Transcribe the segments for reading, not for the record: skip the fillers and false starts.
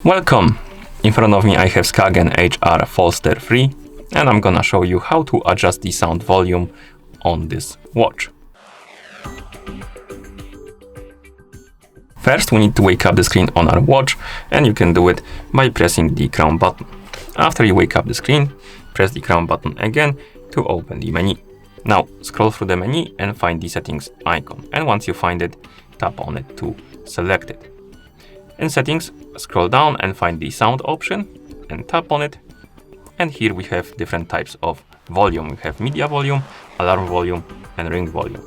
Welcome! In front of me I have SKAGEN Falster 3 and I'm gonna show you how to adjust the sound volume on this watch. First we need to wake up the screen on our watch, and you can do it by pressing the crown button. After you wake up the screen, press the crown button again to open the menu. Now scroll through the menu and find the settings icon, and once you find it, tap on it to select it. In settings, scroll down and find the sound option and tap on it. And here we have different types of volume. We have media volume, alarm volume, and ring volume.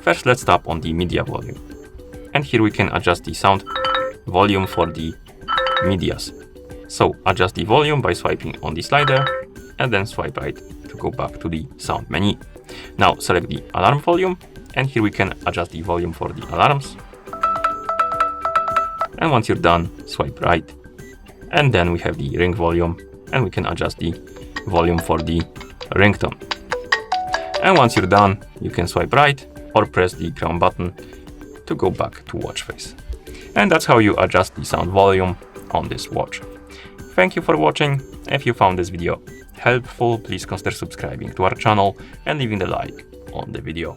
First, let's tap on the media volume. And here we can adjust the sound volume for the medias. So adjust the volume by swiping on the slider and then swipe right to go back to the sound menu. Now select the alarm volume, and here we can adjust the volume for the alarms. And once you're done, swipe right. And then we have the ring volume, and we can adjust the volume for the ringtone. And once you're done, you can swipe right or press the crown button to go back to watch face. And that's how you adjust the sound volume on this watch. Thank you for watching. If you found this video helpful, please consider subscribing to our channel and leaving a like on the video.